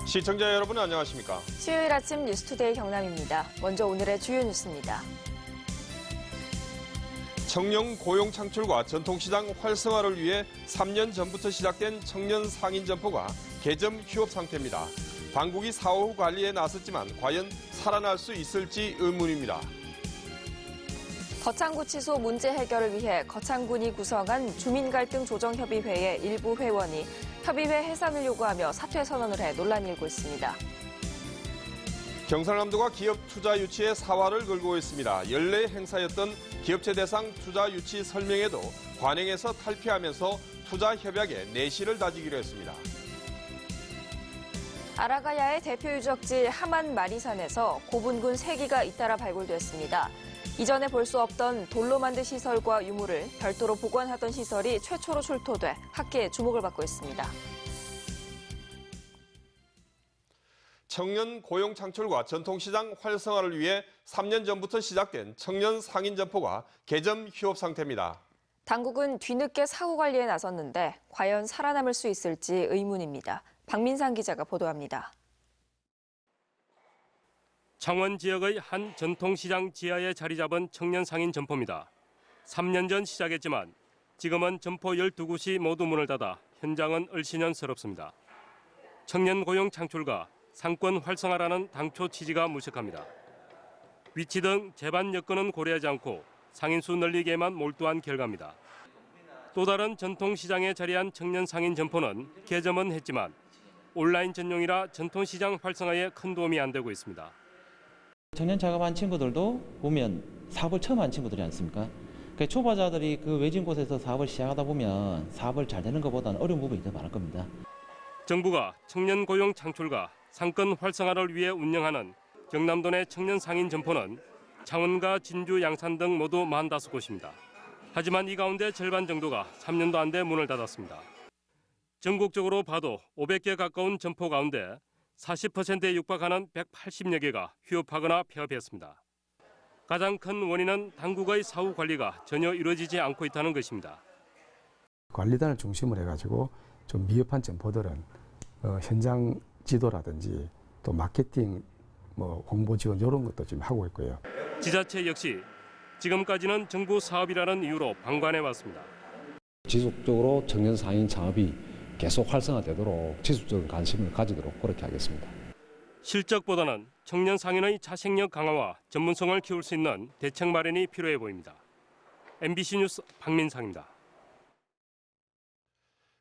시청자 여러분 안녕하십니까? 수요일 아침 뉴스투데이 경남입니다. 먼저 오늘의 주요 뉴스입니다. 청년 고용 창출과 전통시장 활성화를 위해 3년 전부터 시작된 청년 상인 점포가 개점 휴업 상태입니다. 당국이 사후 관리에 나섰지만 과연 살아날 수 있을지 의문입니다. 거창구치소 문제 해결을 위해 거창군이 구성한 주민갈등조정협의회의 일부 회원이 협의회 해산을 요구하며 사퇴 선언을 해 논란이 일고 있습니다. 경상남도가 기업 투자 유치에 사활을 걸고 있습니다. 연례 행사였던 기업체 대상 투자 유치 설명회도 관행에서 탈피하면서 투자 협약에 내실을 다지기로 했습니다. 아라가야의 대표 유적지 하만 마리산에서 고분군 3기가 잇따라 발굴됐습니다. 이전에 볼 수 없던 돌로 만든 시설과 유물을 별도로 보관하던 시설이 최초로 출토돼 학계의 주목을 받고 있습니다. 청년 고용 창출과 전통시장 활성화를 위해 3년 전부터 시작된 청년 상인 점포가 개점 휴업 상태입니다. 당국은 뒤늦게 사후 관리에 나섰는데 과연 살아남을 수 있을지 의문입니다. 박민상 기자가 보도합니다. 창원 지역의 한 전통시장 지하에 자리 잡은 청년 상인 점포입니다. 3년 전 시작했지만 지금은 점포 12곳이 모두 문을 닫아 현장은 을씨년스럽습니다. 청년 고용 창출과 상권 활성화라는 당초 취지가 무색합니다. 위치 등 제반 여건은 고려하지 않고 상인수 늘리기에만 몰두한 결과입니다. 또 다른 전통시장에 자리한 청년 상인 점포는 개점은 했지만 온라인 전용이라 전통시장 활성화에 큰 도움이 안 되고 있습니다. 청년 작업한 친구들도 보면 사업을 처음 한 친구들이 않습니까? 그러니까 초보자들이 그 외진 곳에서 사업을 시작하다 보면 사업을 잘 되는 것보다는 어려운 부분이 더 많을 겁니다. 정부가 청년 고용 창출과 상권 활성화를 위해 운영하는 경남도 내 청년 상인 점포는 창원과 진주, 양산 등 모두 45곳입니다. 하지만 이 가운데 절반 정도가 3년도 안 돼 문을 닫았습니다. 전국적으로 봐도 500개 가까운 점포 가운데 40%에 육박하는 180여 개가 휴업하거나 폐업했습니다. 가장 큰 원인은 당국의 사후 관리가 전혀 이루어지지 않고 있다는 것입니다. 관리단을 중심으로 해가지고 좀 미흡한 점포들은 현장 지도라든지 또 마케팅, 홍보 지원 이런 것도 지금 하고 있고요. 지자체 역시 지금까지는 정부 사업이라는 이유로 방관해 왔습니다. 지속적으로 청년 상인 창업이 계속 활성화되도록 지속적인 관심을 가지도록 그렇게 하겠습니다. 실적보다는 청년 상인의 자생력 강화와 전문성을 키울 수 있는 대책 마련이 필요해 보입니다. MBC 뉴스 박민상입니다.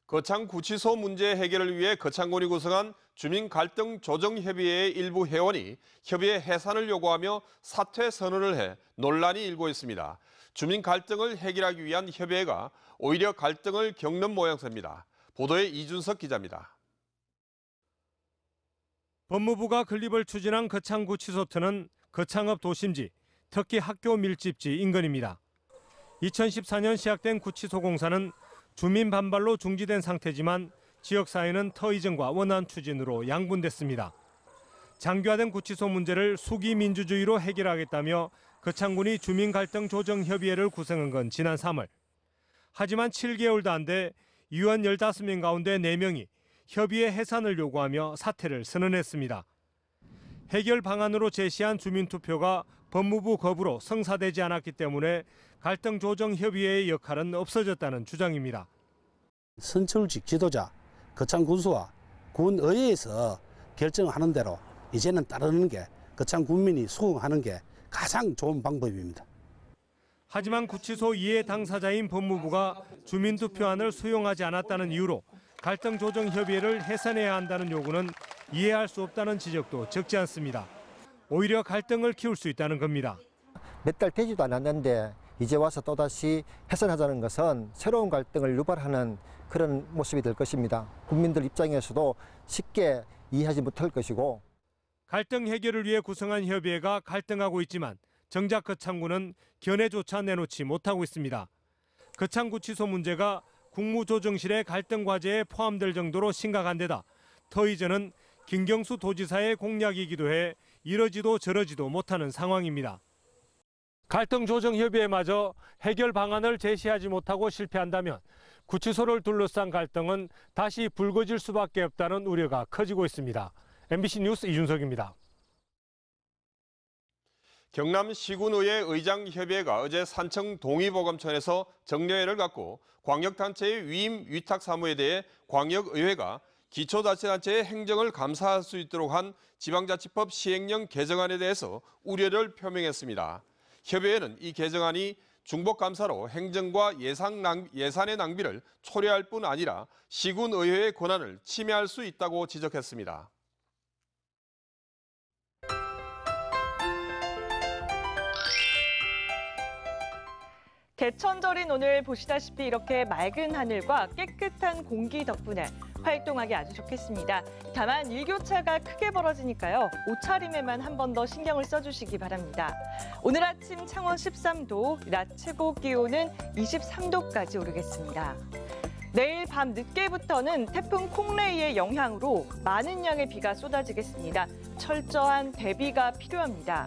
거창구치소 문제 해결을 위해 거창군이 구성한 주민갈등조정협의회의 일부 회원이 협의회 해산을 요구하며 사퇴 선언을 해 논란이 일고 있습니다. 주민 갈등을 해결하기 위한 협의회가 오히려 갈등을 겪는 모양새입니다. 보도에 이준석 기자입니다. 법무부가 건립을 추진한 거창구치소터는 거창읍 도심지, 특히 학교 밀집지 인근입니다. 2014년 시작된 구치소 공사는 주민 반발로 중지된 상태지만 지역사회는 터 이전과 원안 추진으로 양분됐습니다. 장기화된 구치소 문제를 수기 민주주의로 해결하겠다며 거창군이 주민갈등조정협의회를 구성한 건 지난 3월. 하지만 7개월도 안 돼 위원 15명 가운데 4명이 협의회 해산을 요구하며 사퇴를 선언했습니다. 해결 방안으로 제시한 주민투표가 법무부 거부로 성사되지 않았기 때문에 갈등조정협의회의 역할은 없어졌다는 주장입니다. 선출직 지도자, 거창군수와 군의회에서 결정하는 대로 이제는 따르는 게 거창군민이 수긍하는 게 가장 좋은 방법입니다. 하지만 구치소 이해 당사자인 법무부가 주민투표안을 수용하지 않았다는 이유로 갈등조정협의회를 해산해야 한다는 요구는 이해할 수 없다는 지적도 적지 않습니다. 오히려 갈등을 키울 수 있다는 겁니다. 몇 달 되지도 않았는데 이제 와서 또다시 해산하자는 것은 새로운 갈등을 유발하는 그런 모습이 될 것입니다. 국민들 입장에서도 쉽게 이해하지 못할 것이고. 갈등 해결을 위해 구성한 협의회가 갈등하고 있지만 정작 거창구는 견해조차 내놓지 못하고 있습니다. 거창구치소 문제가 국무조정실의 갈등 과제에 포함될 정도로 심각한 데다 터 이전은 김경수 도지사의 공약이기도 해 이러지도 저러지도 못하는 상황입니다. 갈등조정협의회마저 해결 방안을 제시하지 못하고 실패한다면 구치소를 둘러싼 갈등은 다시 불거질 수밖에 없다는 우려가 커지고 있습니다. MBC 뉴스 이준석입니다. 경남 시군의회 의장협의회가 어제 산청 동의보감촌에서 정례회를 갖고 광역단체의 위임 위탁 사무에 대해 광역의회가 기초자치단체의 행정을 감사할 수 있도록 한 지방자치법 시행령 개정안에 대해서 우려를 표명했습니다. 협의회는 이 개정안이 중복감사로 행정과 예산의 낭비를 초래할 뿐 아니라 시군의회의 권한을 침해할 수 있다고 지적했습니다. 개천절인 오늘 보시다시피 이렇게 맑은 하늘과 깨끗한 공기 덕분에 활동하기 아주 좋겠습니다. 다만 일교차가 크게 벌어지니까요. 옷차림에만 한 번 더 신경을 써주시기 바랍니다. 오늘 아침 창원 13도, 낮 최고 기온은 23도까지 오르겠습니다. 내일 밤 늦게부터는 태풍 콩레이의 영향으로 많은 양의 비가 쏟아지겠습니다. 철저한 대비가 필요합니다.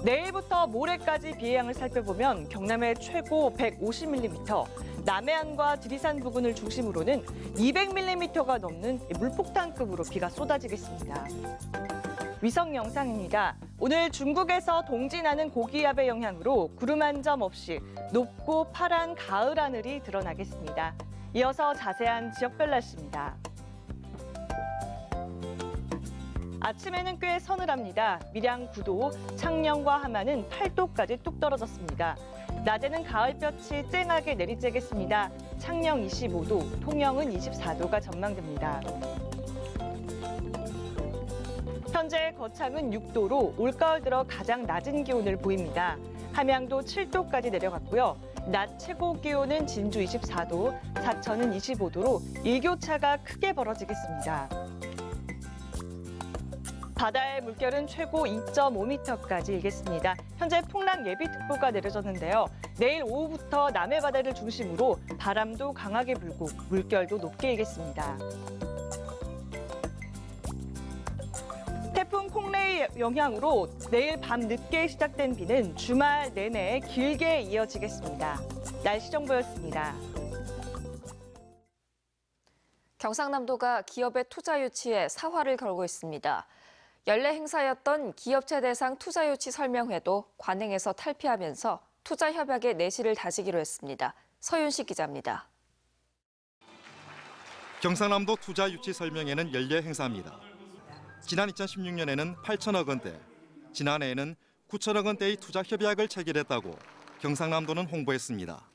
내일부터 모레까지 비의 양을 살펴보면 경남의 최고 150mm, 남해안과 지리산 부근을 중심으로는 200mm가 넘는 물폭탄급으로 비가 쏟아지겠습니다. 위성 영상입니다. 오늘 중국에서 동진하는 고기압의 영향으로 구름 한 점 없이 높고 파란 가을 하늘이 드러나겠습니다. 이어서 자세한 지역별 날씨입니다. 아침에는 꽤 서늘합니다. 밀양 9도, 창녕과 함안은 8도까지 뚝 떨어졌습니다. 낮에는 가을볕이 쨍하게 내리쬐겠습니다. 창녕 25도, 통영은 24도가 전망됩니다. 현재 거창은 6도로 올가을 들어 가장 낮은 기온을 보입니다. 함양도 7도까지 내려갔고요. 낮 최고 기온은 진주 24도, 사천은 25도로 일교차가 크게 벌어지겠습니다. 바다의 물결은 최고 2.5m까지 일겠습니다. 현재 풍랑 예비특보가 내려졌는데요. 내일 오후부터 남해 바다를 중심으로 바람도 강하게 불고 물결도 높게 일겠습니다. 태풍 콩레이 영향으로 내일 밤 늦게 시작된 비는 주말 내내 길게 이어지겠습니다. 날씨 정보였습니다. 경상남도가 기업의 투자 유치에 사활을 걸고 있습니다. 연례 행사였던 기업체 대상 투자 유치 설명회도 관행에서 탈피하면서 투자 협약의 내실을 다지기로 했습니다. 서윤식 기자입니다. 경상남도 투자 유치 설명회는 연례 행사입니다. 지난 2016년에는 8천억 원대, 지난해에는 9천억 원대의 투자 협약을 체결했다고 경상남도는 홍보했습니다.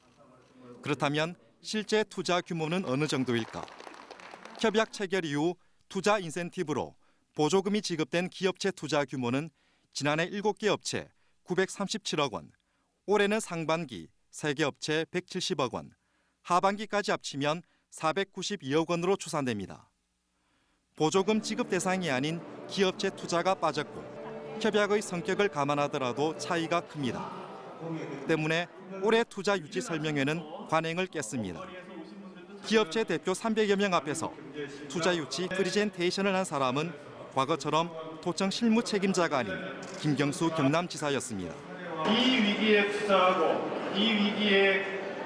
그렇다면 실제 투자 규모는 어느 정도일까? 협약 체결 이후 투자 인센티브로 보조금이 지급된 기업체 투자 규모는 지난해 7개 업체 937억 원, 올해는 상반기 3개 업체 170억 원, 하반기까지 합치면 492억 원으로 추산됩니다. 보조금 지급 대상이 아닌 기업체 투자가 빠졌고 협약의 성격을 감안하더라도 차이가 큽니다. 때문에 올해 투자 유치 설명회는 관행을 깼습니다. 기업체 대표 300여 명 앞에서 투자 유치 프리젠테이션을 한 사람은 과거처럼 도청 실무 책임자가 아닌 김경수 경남지사였습니다. 이 위기에 투자하고 이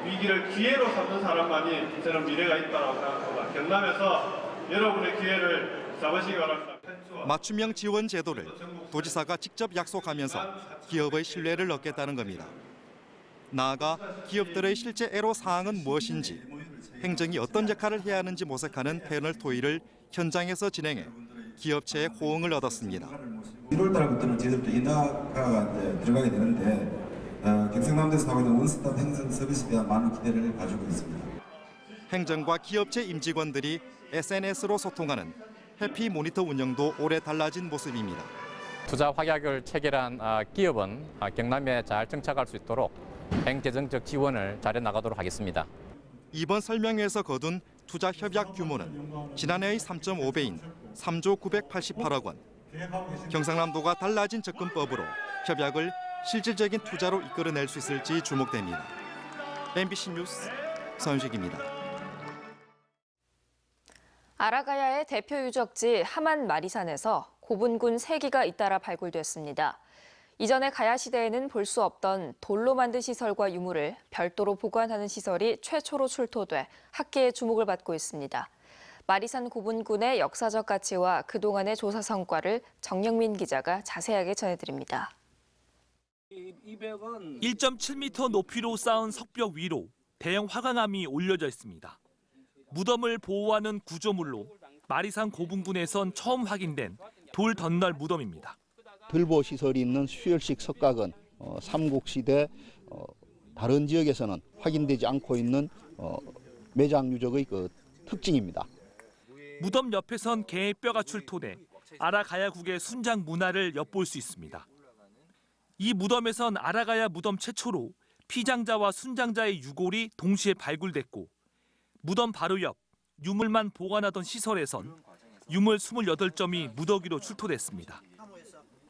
위기를 기회로 삼는 사람만이 저는 미래가 있다고 생각합니다. 경남에서 여러분의 기회를 잡으시기 바랍니다. 맞춤형 지원 제도를 도지사가 직접 약속하면서 기업의 신뢰를 얻겠다는 겁니다. 나아가 기업들의 실제 애로사항은 무엇인지, 행정이 어떤 역할을 해야 하는지 모색하는 패널 토의를 현장에서 진행해 기업체의 호응을 얻었습니다. 1월 달부터는 저희들도 인하가 들어가게 되는데 경상남도에서 하고 있는 원스톱 행정 서비스에 대한 많은 기대를 가지고 있습니다. 행정과 기업체 임직원들이 SNS로 소통하는 해피 모니터 운영도 올해 달라진 모습입니다. 투자 확약을 체결한 기업은 경남에 잘 정착할 수 있도록 행재정적 지원을 잘해 나가도록 하겠습니다. 이번 설명회에서 거둔 투자 협약 규모는 지난해의 3.5배인 3조 988억 원. 경상남도가 달라진 접근법으로 협약을 실질적인 투자로 이끌어낼 수 있을지 주목됩니다. MBC 뉴스 서윤식입니다. 아라가야의 대표 유적지 하만 마리산에서 고분군 3기가 잇따라 발굴됐습니다. 이전에 가야 시대에는 볼 수 없던 돌로 만든 시설과 유물을 별도로 보관하는 시설이 최초로 출토돼 학계의 주목을 받고 있습니다. 마리산 고분군의 역사적 가치와 그동안의 조사 성과를 정영민 기자가 자세하게 전해드립니다. 1.7m 높이로 쌓은 석벽 위로 대형 화강암이 올려져 있습니다. 무덤을 보호하는 구조물로 마리산 고분군에선 처음 확인된 돌 덧날 무덤입니다. 들보 시설이 있는 수혈식 석각은 삼국시대 다른 지역에서는 확인되지 않고 있는 매장 유적의 그 특징입니다. 무덤 옆에선 개의 뼈가 출토돼 아라가야국의 순장 문화를 엿볼 수 있습니다. 이 무덤에선 아라가야 무덤 최초로 피장자와 순장자의 유골이 동시에 발굴됐고 무덤 바로 옆 유물만 보관하던 시설에선 유물 28점이 무더기로 출토됐습니다.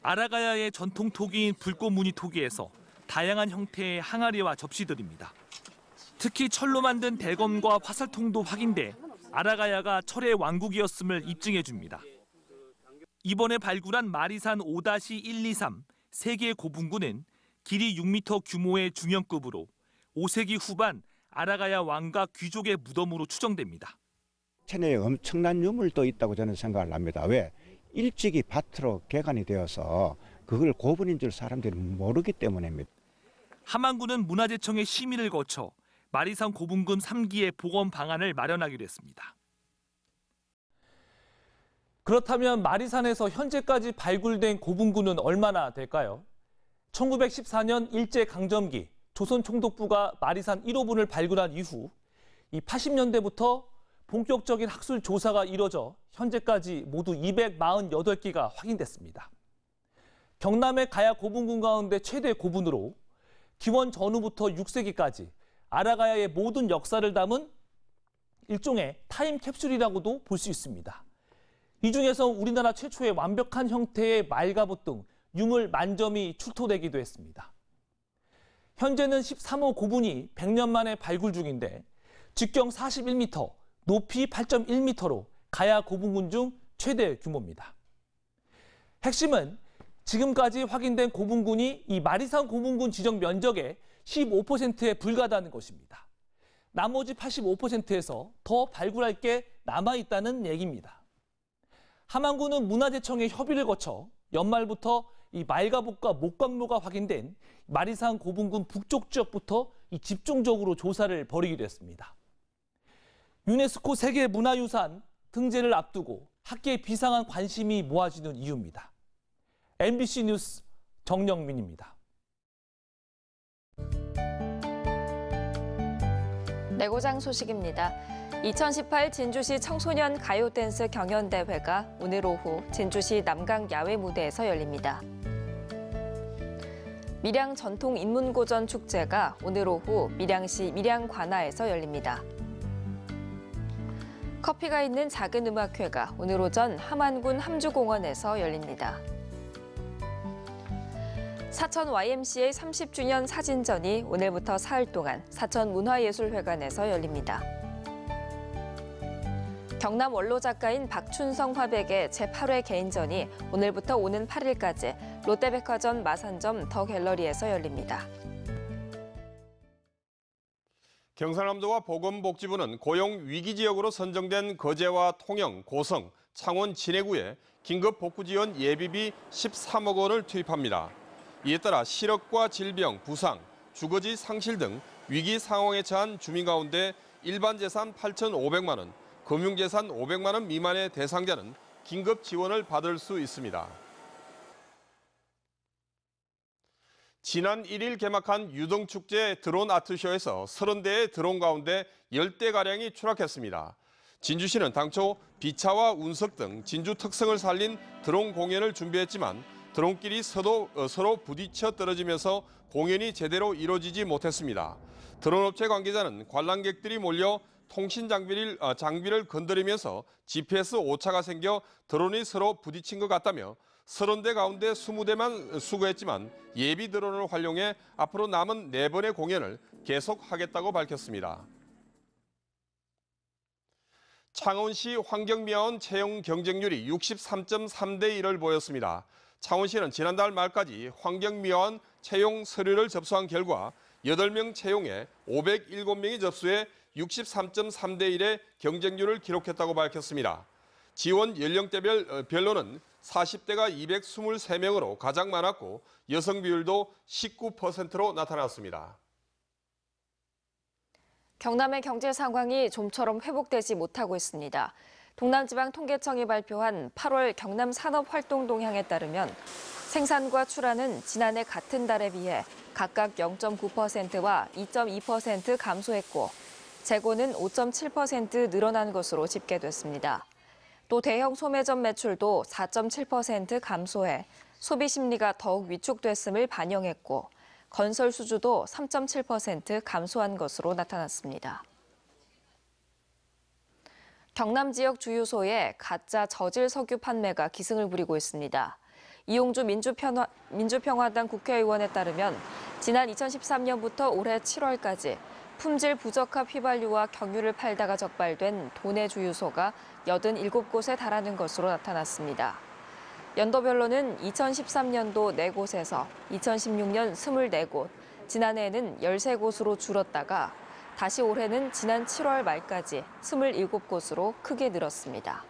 아라가야의 전통 토기인 불꽃무늬 토기에서 다양한 형태의 항아리와 접시들입니다. 특히 철로 만든 대검과 화살통도 확인돼 아라가야가 철의 왕국이었음을 입증해 줍니다. 이번에 발굴한 마리산 5-123 3개의 고분군은 길이 6m 규모의 중형급으로 5세기 후반 아라가야 왕과 귀족의 무덤으로 추정됩니다. 천에 엄청난 유물도 있다고 저는 생각을 합니다. 왜? 일찍이 밭으로 개간이 되어서 그걸 고분인 줄 사람들이 모르기 때문입니다. 함안군은 문화재청의 심의를 거쳐 마리산 고분군 3기의 복원 방안을 마련하기로 했습니다. 그렇다면 마리산에서 현재까지 발굴된 고분군은 얼마나 될까요? 1914년 일제강점기 조선총독부가 마리산 1호분을 발굴한 이후 이 80년대부터 본격적인 학술 조사가 이뤄져 현재까지 모두 248개가 확인됐습니다. 경남의 가야 고분군 가운데 최대 고분으로 기원 전후부터 6세기까지 아라가야의 모든 역사를 담은 일종의 타임캡슐이라고도 볼 수 있습니다. 이 중에서 우리나라 최초의 완벽한 형태의 말갑옷 등 유물 만점이 출토되기도 했습니다. 현재는 13호 고분이 100년 만에 발굴 중인데 직경 41m, 높이 8.1m로 가야 고분군 중 최대 규모입니다. 핵심은 지금까지 확인된 고분군이 이 마리산 고분군 지정 면적의 15%에 불과하다는 것입니다. 나머지 85%에서 더 발굴할 게 남아있다는 얘기입니다. 함안군은 문화재청의 협의를 거쳐 연말부터 이 말가복과 목광로가 확인된 마리산 고분군 북쪽 지역부터 집중적으로 조사를 벌이기로 했습니다. 유네스코 세계문화유산 등재를 앞두고 학계의 비상한 관심이 모아지는 이유입니다. MBC 뉴스 정영민입니다. 내고장 소식입니다. 2018 진주시 청소년 가요 댄스 경연대회가 오늘 오후 진주시 남강 야외 무대에서 열립니다. 밀양 전통 인문고전 축제가 오늘 오후 밀양시 밀양관아에서 열립니다. 커피가 있는 작은 음악회가 오늘 오전 함안군 함주공원에서 열립니다. 사천 YMCA 30주년 사진전이 오늘부터 사흘 동안 사천문화예술회관에서 열립니다. 경남 원로 작가인 박춘성 화백의 제8회 개인전이 오늘부터 오는 8일까지 롯데백화점 마산점 더 갤러리에서 열립니다. 경상남도와 보건복지부는 고용 위기 지역으로 선정된 거제와 통영, 고성, 창원, 진해구에 긴급 복구 지원 예비비 13억 원을 투입합니다. 이에 따라 실업과 질병, 부상, 주거지 상실 등 위기 상황에 처한 주민 가운데 일반 재산 8,500만 원, 금융재산 500만 원 미만의 대상자는 긴급 지원을 받을 수 있습니다. 지난 1일 개막한 유등축제 드론 아트쇼에서 30대의 드론 가운데 10대가량이 추락했습니다. 진주시는 당초 비차와 운석 등 진주 특성을 살린 드론 공연을 준비했지만 드론끼리 서로 부딪혀 떨어지면서 공연이 제대로 이루어지지 못했습니다. 드론업체 관계자는 관람객들이 몰려 통신 장비를 건드리면서 GPS 오차가 생겨 드론이 서로 부딪힌 것 같다며 30대 가운데 20대만 수거했지만 예비 드론을 활용해 앞으로 남은 4번의 공연을 계속하겠다고 밝혔습니다. 창원시 환경미화원 채용 경쟁률이 63.3대 1을 보였습니다. 창원시는 지난달 말까지 환경미화원 채용 서류를 접수한 결과 8명 채용에 507명이 접수해 63.3대 1의 경쟁률을 기록했다고 밝혔습니다. 지원 연령대별로는 40대가 223명으로 가장 많았고 여성 비율도 19%로 나타났습니다. 경남의 경제 상황이 좀처럼 회복되지 못하고 있습니다. 동남지방통계청이 발표한 8월 경남 산업활동 동향에 따르면 생산과 출하는 지난해 같은 달에 비해 각각 0.9%와 2.2% 감소했고 재고는 5.7% 늘어난 것으로 집계됐습니다. 또 대형 소매점 매출도 4.7% 감소해 소비 심리가 더욱 위축됐음을 반영했고 건설 수주도 3.7% 감소한 것으로 나타났습니다. 경남 지역 주유소에 가짜 저질 석유 판매가 기승을 부리고 있습니다. 이용주 민주평화당 국회의원에 따르면 지난 2013년부터 올해 7월까지 품질 부적합 휘발유와 경유를 팔다가 적발된 도내 주유소가 87곳에 달하는 것으로 나타났습니다. 연도별로는 2013년도 4곳에서 2016년 24곳, 지난해에는 13곳으로 줄었다가 다시 올해는 지난 7월 말까지 27곳으로 크게 늘었습니다.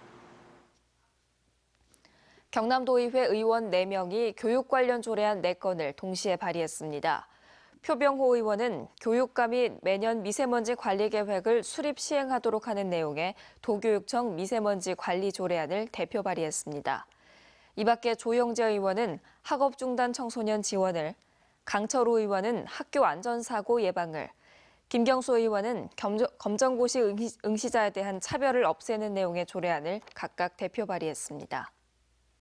경남도의회 의원 4명이 교육 관련 조례안 4건을 동시에 발의했습니다. 표병호 의원은 교육감이 매년 미세먼지 관리 계획을 수립 시행하도록 하는 내용의 도교육청 미세먼지 관리 조례안을 대표 발의했습니다. 이 밖에 조영재 의원은 학업 중단 청소년 지원을, 강철우 의원은 학교 안전사고 예방을, 김경수 의원은 검정고시 응시자에 대한 차별을 없애는 내용의 조례안을 각각 대표 발의했습니다.